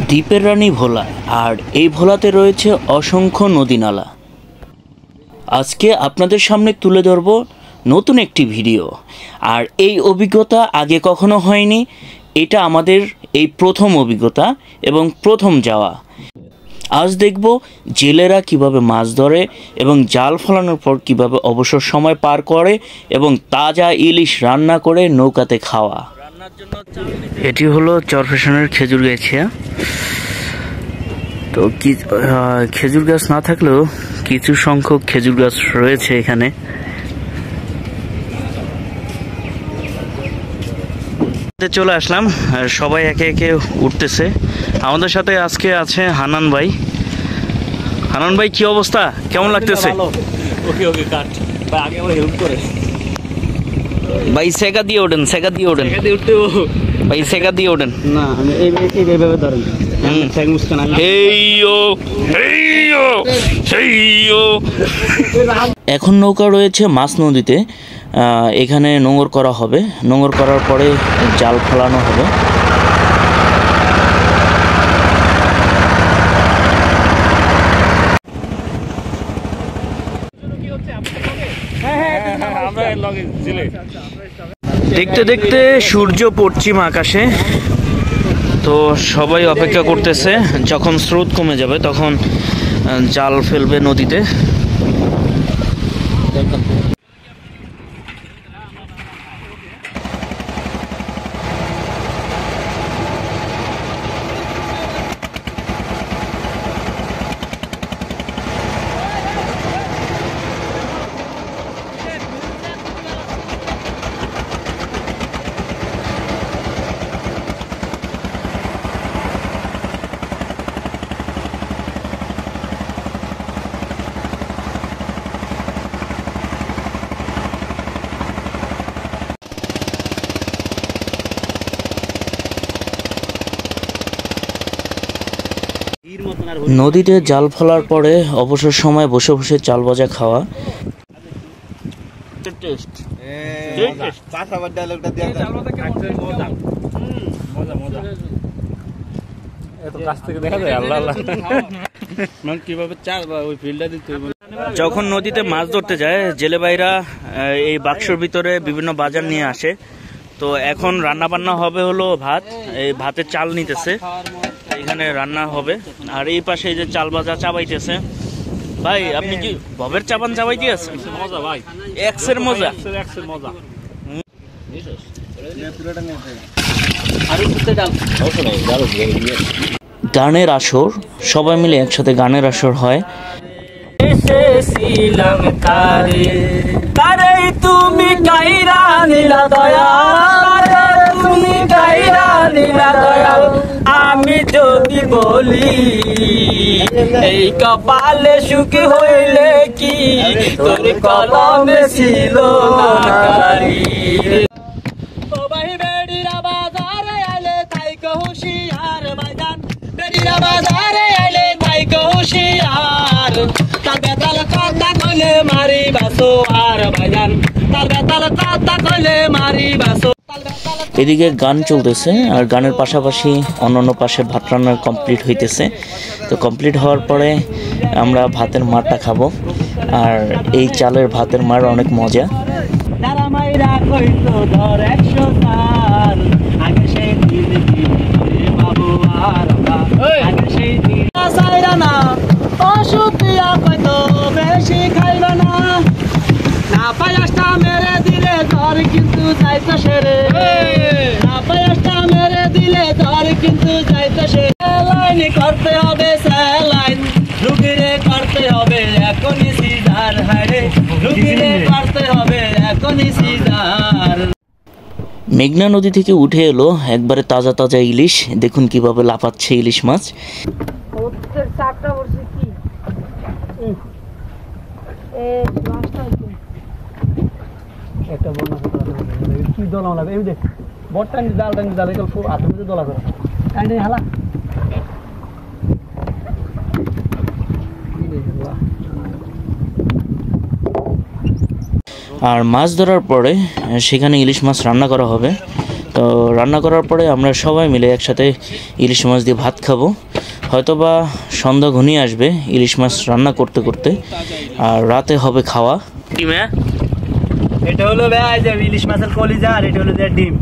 দ্বীপের রানী ভোলা, আর এই ভোলাতে রয়েছে অসংখ্য নদী নালা। আজকে আপনাদের সামনে তুলে ধরব নতুন একটি ভিডিও, আর এই অভিজ্ঞতা আগে কখনো হয়নি। এটা আমাদের এই প্রথম অভিজ্ঞতা এবং প্রথম যাওয়া। আজ দেখব জেলেরা কিভাবে মাছ ধরে এবং জাল ফেলানোর পর কিভাবে অবসর সময় পার করে এবং তাজা ইলিশ রান্না করে নৌকাতে খাওয়া। এটি হলো চরফ্যাশনের খেজুর গাছিয়া। তো খেজুর গাছ না থাকলেও কিছু সংখ্যক খেজুর গাছ রয়েছে এখানে। চলে আসলাম, সবাই একে একে উঠতেছে। আমাদের সাথে আজকে আছে হানান ভাই। হানান ভাই, কি অবস্থা, কেমন লাগতেছে? ভাই সেকা দিয়ে ওঠেন, সেকা দিয়ে ওঠেন ভাই, সেকা দিয়ে ওঠেন না। এখন নৌকা রয়েছে মাছ নদীতে। এখানে নোঙর করা হবে, নোঙর করার পরে জাল ফেলানো হবে। দেখতে দেখতে সূর্য পশ্চিম আকাশে। তো সবাই অপেক্ষা করতেছে যখন স্রোত কমে যাবে তখন জাল ফেলবে নদীতে। নদীতে জাল ফেলার পরে অবসর সময় বসে বসে চাল ভাজা খাওয়া। যখন নদীতে মাছ ধরতে যায় জেলে ভাইরা এই বাক্সর ভিতরে বিভিন্ন বাজার নিয়ে আসে। তো এখন রান্না বান্না হবে হলো ভাত, এই ভাতের চাল নিতেছে, এখানে রান্না হবে। আর এই পাশে এই যে চাল ভাজা চাবাইতেছে। ভাই, আপনি কি ভবের চাবান চাবাইতে আছেন? মজা ভাই, এক্সের মজা। গানের আসর, সবাই মিলে একসাথে গানের আসর হয়। তুমি কাইরা নীলা দয়াল, তুমি কাইরা নীলা দয়াল, আমি যদি বলি এই কপালে সুখ হইলে কি তোর কলমে ছিল নারী। ও ভাই বেড়িরা বাজারে আইলে তাই হুঁশিয়ার ভাইজান, বেড়িরা বাজারে আইলে তাই হুঁশিয়ার, তার বেতাল কথা কইলে মারি বাসো আর ভাইজান, তার বেতাল কথা কইলে মারি বাসো। এদিকে গান চলতেছে আর গানের পাশাপাশি অন্যান্য পাশে ভাত রান্না কমপ্লিট হইতেছে। তো কমপ্লিট হওয়ার পরে আমরা ভাতের মারটা খাবো। আর এই চালের ভাতের মার অনেক মজা। বেশি খাইল না, না পায়াসটা মেরে দিলে ধর কিন্তু যাইতো সেরে, না পায়াসটা মেরে দিলে ধর কিন্তু যাইতো সেরে। লাইন করতে হবে স্যালাইন, রুগীরে করতে হবে এখনই সিজার, হায়রে রুগীরে করতে হবে এখনই সিজার। মেঘনা নদী থেকে উঠে এলো একবারে তাজা তাজা ইলিশ। দেখুন কিভাবে লাফাচ্ছে ইলিশ মাছ। একটা বড় কি দলা লাগবে এই দেখ, বড়টা নি জালটা নি জালে কাল ফুল আতে মধ্যে দলা করে কাইনে হালা। আর মাছ ধরার পরে সেখানে ইলিশ মাছ রান্না করা হবে। তো রান্না করার পরে আমরা সবাই মিলে একসাথে ইলিশ মাছ দিয়ে ভাত খাবো। হয়তোবা সন্ধ্যা ঘনিয়ে আসবে ইলিশ মাছ রান্না করতে করতে, আর রাতে হবে খাওয়া। কি ম্যা এটা হলো ভাই যে ইলিশ মাছের কলিজা, আর এটা হলো যে ডিম।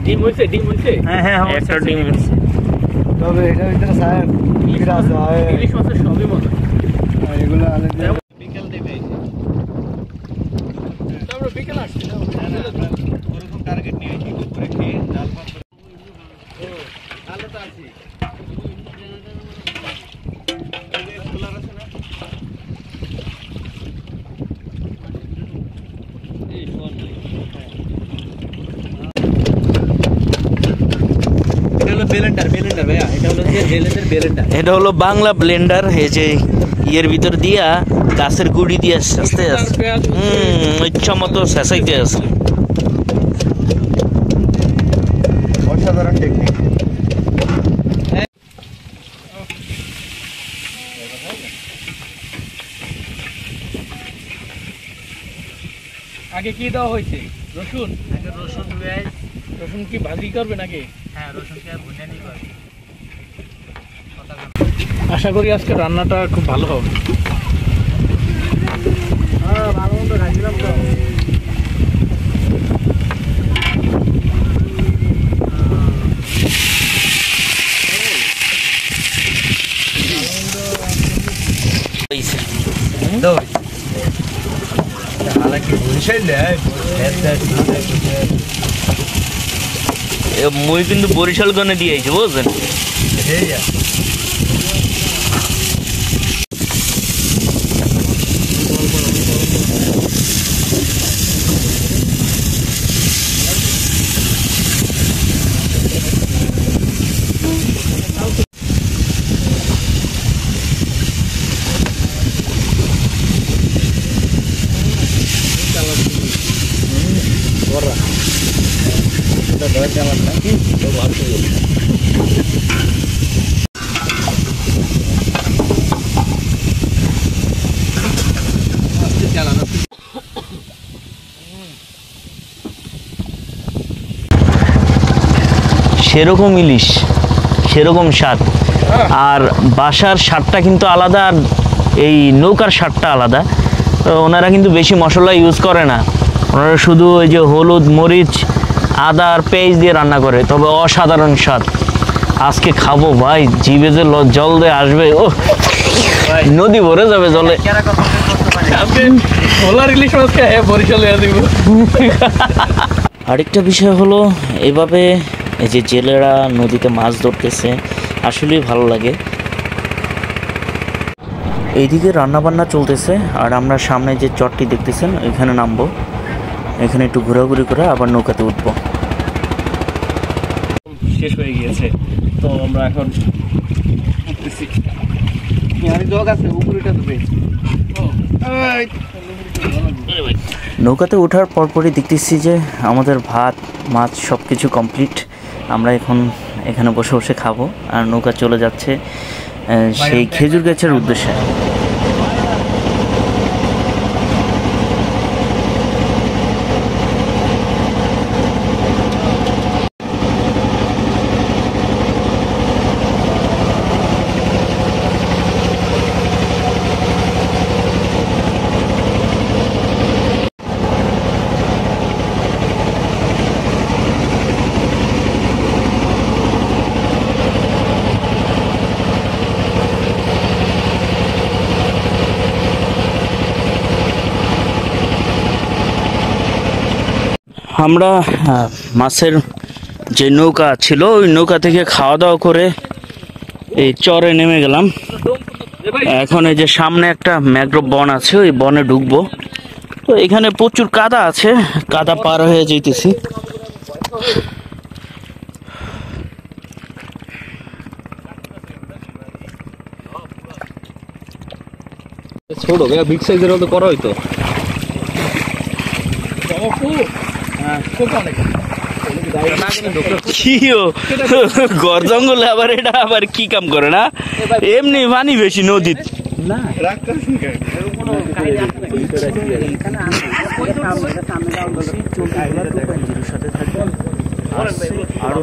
ডিম হইছে, ডিম হইছে, হ্যাঁ হ্যাঁ একটা ডিম হইছে। তবে এটা ভিতরে স্যার কিরা আছে ইলিশ মাছের সবই মজা। এগুলো আলে বিকেল দিবে, আমরা বিকেল আসছি না, ওরকম টার্গেট নিয়ে কি করে খেয়ে ডাল ভাত ও আলে তো আছি। কুলার আছে না এই ফোন নাই। এটা হলো ব্লেন্ডার ভাইয়া, এটা হলো যে জেলেদের ব্লেন্ডার। এটা হলো বাংলা ব্লেন্ডার। এই যে ইয়ের ভিতর দিয়া গাছের গুড়ি দিয়ে আস্তে আস্তে ইচ্ছা মতো শেষাইতে আছে। অসাধারণ টেকনিক। আগে কি দেওয়া হয়েছে? রসুন। আগে রসুন, পেঁয়াজ। রসুন কি ভাজি করবে নাকি? হ্যাঁ, রসুনকে ভুনে নিয়ে করবে। আশা করি আজকে রান্নাটা খুব ভালো হবে। হ্যাঁ, ভালো মন্দ খাইছিলাম তো। মুই কিন্তু বরিশাল গনে দিয়ে আইছি বুঝছেন। সেরকম ইলিশ, সেরকম স্বাদ। আর বাসার স্বাদটা কিন্তু আলাদা, আর এই নৌকার স্বাদটা আলাদা। তো ওনারা কিন্তু বেশি মশলা ইউজ করে না, ওনারা শুধু ওই যে হলুদ, মরিচ, আদা আর পেঁয়াজ দিয়ে রান্না করে। তবে অসাধারণ স্বাদ। আজকে খাবো ভাই, জিভে যে জল দিয়ে আসবে, ও নদী ভরে যাবে জলে। আরেকটা বিষয় হলো, এভাবে এই যে জেলেরা নদীতে মাছ ধরতেছে, আসলেই ভালো লাগে। এইদিকে রান্নাবান্না চলতেছে, আর আমরা সামনে যে চটটি দেখতেছেন এখানে নামবো। এখানে একটু ঘোরাঘুরি করে আবার নৌকাতে উঠবো। শেষ হয়ে গিয়েছে, তো আমরা এখন উঠতেছি। নৌকাতে ওঠার পরপরই দেখতেছি যে আমাদের ভাত, মাছ সব কিছু কমপ্লিট। আমরা এখন এখানে বসে বসে খাবো, আর নৌকা চলে যাচ্ছে সেই খেজুর গাছের উদ্দেশ্যে। আমরা মাছের যে নৌকা ছিল ওই নৌকা থেকে খাওয়া দাওয়া করে এই চরে নেমে গেলাম। এখন এই যে সামনে একটা ম্যানগ্রোভ বন আছে, ওই বনে ঢুকবো। তো এখানে প্রচুর কাদা আছে, কাদা পার হয়ে যেতেছি। ছোট বিগ সাইজের মতো করা হইতো। ঘর জঙ্গলে আবার এটা আবার কি কাম করে না, এমনি পানি বেশি নদীত না। সাথে থাকবেন। আরো